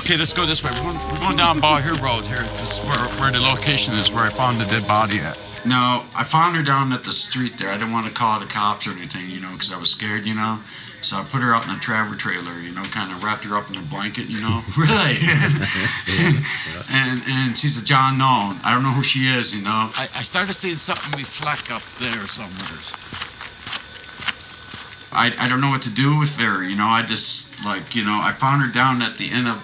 Okay, let's go this way. We're going down Ball Hill Road here. This is where the location is, where I found the dead body at. No, I found her down at the street there. I didn't want to call the cops or anything, you know, because I was scared, you know. So I put her out in a travel trailer, you know, kind of wrapped her up in a blanket, you know. Really? and she's a John known. I don't know who she is, you know. I started seeing something reflect up there somewhere. I don't know what to do with her, you know. I just, like, you know, I found her down at the end of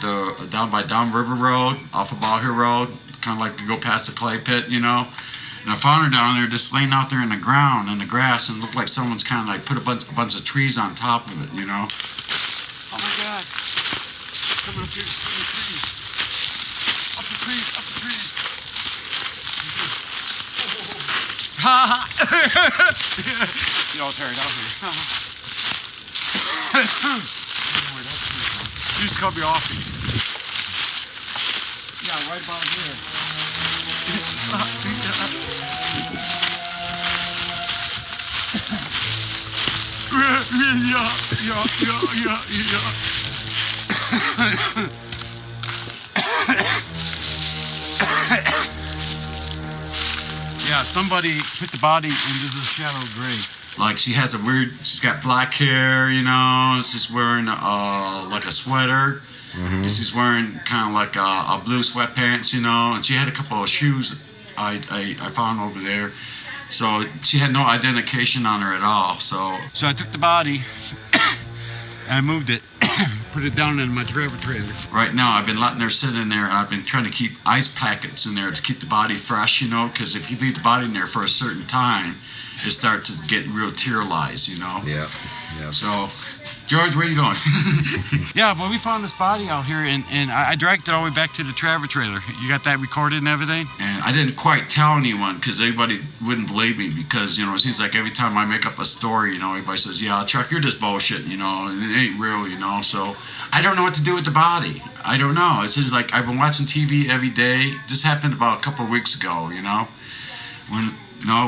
down by River Road, off of Ball Hill Road, kind of like you go past the clay pit, you know. And I found her down there just laying out there in the ground, in the grass, and it looked like someone's kind of like put a bunch of trees on top of it, you know. Oh my God. Coming up here, from the trees. Up the trees, up the trees. Ha ha! You all tear it out here. You just cut me off. Yeah, right about here. Yeah, somebody put the body into the shallow grave. Like she's got black hair, you know. She's wearing like a sweater. Mm-hmm. She's wearing kind of like a blue sweatpants, you know. And she had a couple of shoes I found over there. So she had no identification on her at all. So I took the body and I moved it, put it down in my travel trailer. Right now I've been letting her sit in there, and I've been trying to keep ice packets in there to keep the body fresh, you know, because if you leave the body in there for a certain time, it starts to get real tearized, you know. Yeah. So, George, where are you going? Yeah, well, we found this body out here, and I dragged it all the way back to the travel trailer. You got that recorded and everything? And I didn't quite tell anyone because everybody wouldn't believe me because, you know, it seems like every time I make up a story, you know, everybody says, yeah, Chuck, you're just bullshitting, you know, and it ain't real, you know. So I don't know what to do with the body. I don't know. It's just like I've been watching TV every day. This happened about a couple of weeks ago, you know. It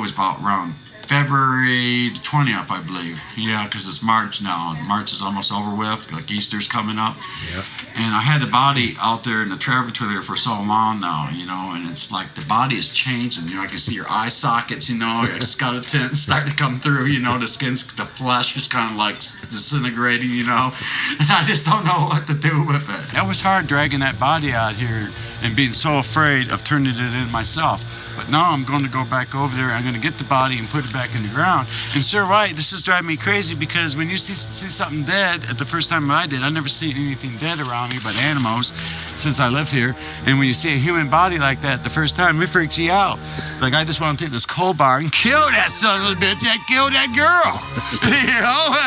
was about around February 20th, I believe. Yeah, because it's March now. March is almost over with. Like Easter's coming up. Yep. And I had the body out there in the travel trailer for so long now, you know, and it's like the body is changing. You know, I can see your eye sockets, you know, your skeleton starting to come through, you know, the flesh is kind of like disintegrating, you know. And I just don't know what to do with it. That was hard dragging that body out here and being so afraid of turning it in myself. But now I'm going to go back over there. I'm going to get the body and put it back in the ground. And Sir White, this is driving me crazy because when you see something dead, the first time I did, I never seen anything dead around me but animals since I lived here. And when you see a human body like that the first time, it freaks you out. Like, I just want to take this coal bar and kill that son of a bitch that killed that girl. You know?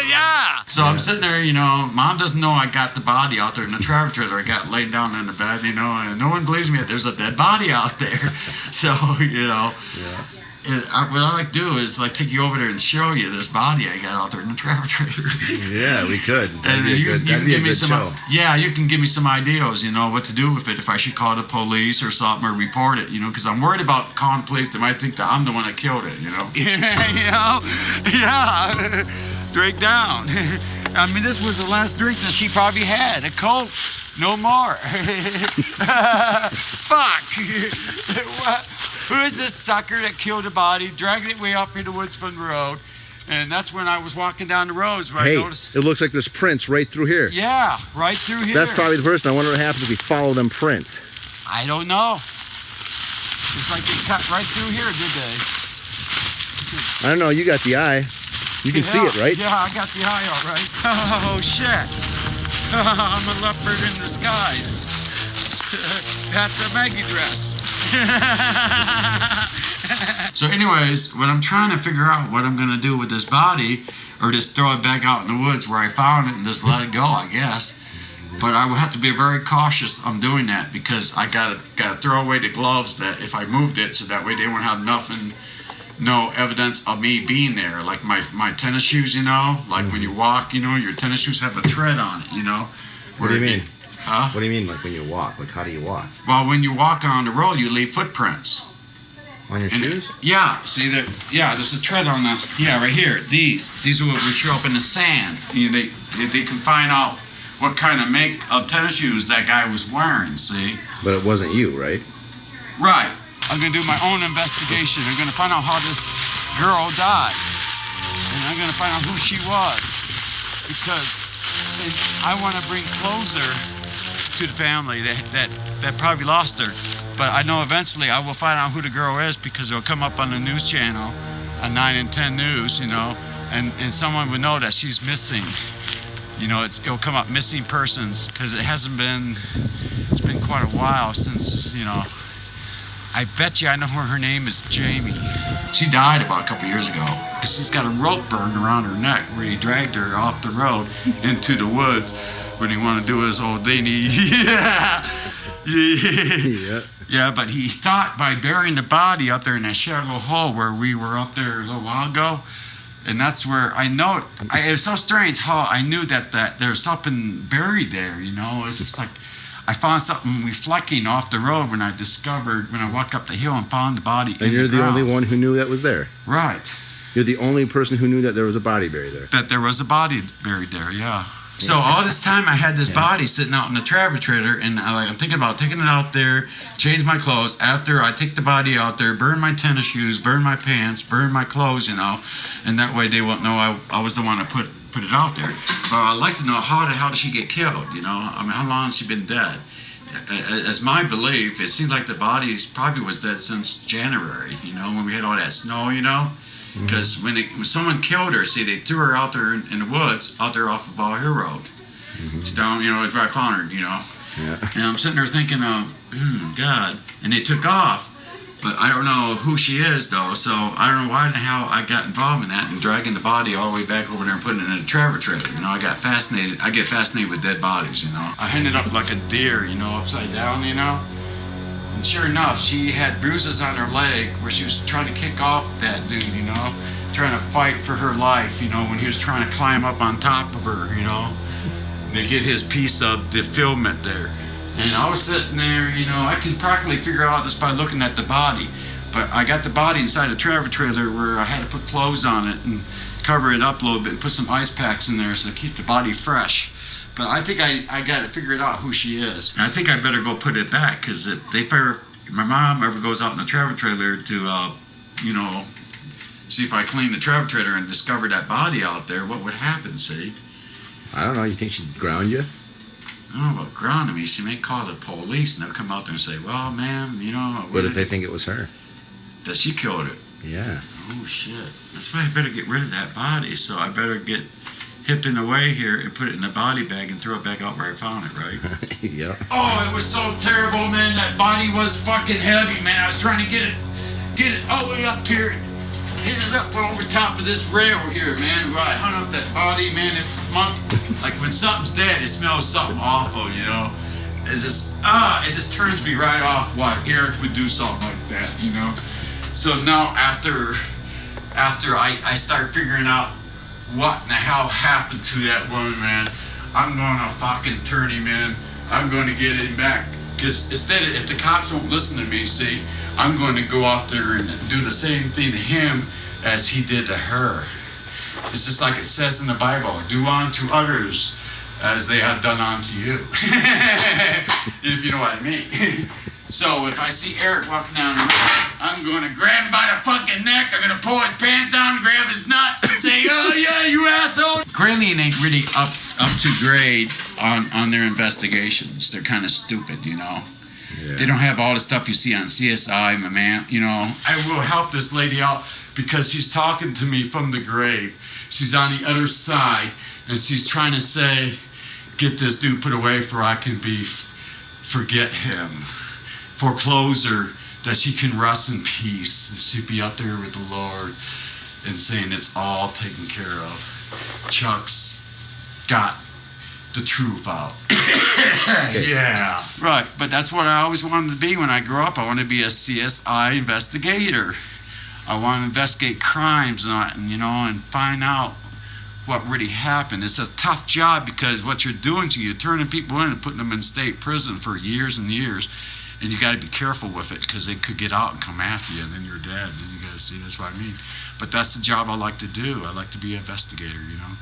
Yeah. So I'm sitting there, you know, Mom doesn't know I got the body out there in the travel trailer. I got laid down in the bed, you know, and no one believes me that there's a dead body out there. So, you know, what I like to do is like take you over there and show you this body I got out there in the travel trailer. Yeah, we could. And you can give me some. Yeah, you can give me some ideas, you know, what to do with it if I should call the police or something or report it, you know, because I'm worried about calling police. They might think that I'm the one that killed it, you know. Yeah. Drink down. I mean, this was the last drink that she probably had. A Coke. No more. Fuck. Who is this sucker that killed the body, dragged it way up in the woods from the road? And that's when I was walking down the roads where I noticed. It looks like there's prints right through here. Yeah, right through here. That's probably the person. I wonder what happens if we follow them prints. I don't know. It's like they cut right through here, did they? I don't know. You got the eye. You can see it, right? Yeah, I got the eye all right. Oh, shit. I'm a leopard in disguise. That's a Maggie dress. So anyways, when I'm trying to figure out what I'm going to do with this body, or just throw it back out in the woods where I found it and just let it go, I guess. But I will have to be very cautious on doing that because I gotta throw away the gloves that if I moved it so that way they won't have nothing. No evidence of me being there, like my tennis shoes, you know, like when you walk, you know, your tennis shoes have a tread on it, you know. What do you mean? What do you mean, like when you walk? Like how do you walk? Well, when you walk on the road, you leave footprints. On your shoes? Yeah, see that? Yeah, there's a tread on right here. These will show up in the sand. You know, they can find out what kind of make of tennis shoes that guy was wearing, see? But it wasn't you, right? Right. I'm going to do my own investigation. I'm going to find out how this girl died. And I'm going to find out who she was. Because I want to bring closure to the family that probably lost her. But I know eventually I will find out who the girl is because it'll come up on the news channel on 9 and 10 News, you know, and someone would know that she's missing. You know, it'll come up missing persons because it's been quite a while since, you know. I bet you I know her name is Jamie. She died about a couple years ago because she's got a rope burned around her neck where he dragged her off the road into the woods when he wanted to do his old dingy. Yeah, but he thought by burying the body up there in that shallow hole where we were up there a little while ago, and that's where I know it was so strange how I knew that there was something buried there, you know. It's just like I found something reflecting off the road when I walked up the hill and found the body in the ground. And you're the only one who knew that was there? Right. You're the only person who knew that there was a body buried there? That there was a body buried there, yeah. So all this time I had this body sitting out in the travel trailer, and I'm thinking about taking it out there, change my clothes. After I take the body out there, burn my tennis shoes, burn my pants, burn my clothes, you know, and that way they won't know I was the one that put it out there. But I'd like to know how the hell did she get killed, you know? I mean, how long has she been dead? As my belief, it seems like the body probably was dead since January, you know, when we had all that snow, you know? Because when someone killed her, see, they threw her out there in the woods, out there off of Ball Hill Road. She's down, you know, where I found her, you know. Yeah. And I'm sitting there thinking, God, and they took off. But I don't know who she is, though, so I don't know why the hell I got involved in that and dragging the body all the way back over there and putting it in a travel trailer. You know, I get fascinated with dead bodies, you know. I ended up like a deer, you know, upside down, you know. And sure enough, she had bruises on her leg where she was trying to kick off that dude, you know, trying to fight for her life, you know, when he was trying to climb up on top of her, you know, to get his piece of defilement there. And I was sitting there, you know, I can practically figure out this by looking at the body. But I got the body inside a travel trailer where I had to put clothes on it and cover it up a little bit and put some ice packs in there so to keep the body fresh. But I think I got to figure it out who she is. And I think I better go put it back because if my mom ever goes out in the travel trailer to, you know, see if I clean the travel trailer and discover that body out there, what would happen, see? I don't know. You think she'd ground you? I don't know about grounding me. She may call the police and they'll come out there and say, well, ma'am, you know. What if they think it was her? That she killed it? Yeah. Oh, shit. That's why I better get rid of that body. So I better get hip in the way here and put it in the body bag and throw it back out where I found it, right? Yeah. Oh, it was so terrible, man. That body was fucking heavy, man. I was trying to get it all the way up here. Hit it up over top of this rail here, man. Where I hung up that body, man. It smelled like when something's dead, it smells something awful, you know. It's just it just turns me right off why Eric would do something like that, you know. So now after I start figuring out what in the hell happened to that woman, man, I'm gonna fucking turn him in. I'm gonna get him back. Because instead, if the cops won't listen to me, see, I'm going to go out there and do the same thing to him as he did to her. It's just like it says in the Bible, do unto others as they have done unto you. If you know what I mean. So if I see Eric walking down the road, I'm going to grab him by the fucking neck. I'm going to pull his pants down, grab his nuts, and say, oh yeah, you asshole. Grayling ain't really up to grade on their investigations. They're kind of stupid, you know. Yeah. They don't have all the stuff you see on CSI, my man. You know, I will help this lady out because she's talking to me from the grave. She's on the other side, and she's trying to say, get this dude put away for I can forget him. Foreclosure, that she can rest in peace. She'd be up there with the Lord and saying it's all taken care of. Chuck's got the truth out. Yeah. Right, but that's what I always wanted to be when I grew up. I wanted to be a CSI investigator. I want to investigate crimes and you know, and find out what really happened. It's a tough job because what you're doing to you, turning people in and putting them in state prison for years and years. And you got to be careful with it because they could get out and come after you, and then you're dead. And you got to see, that's what I mean. But that's the job I like to do. I like to be an investigator, you know.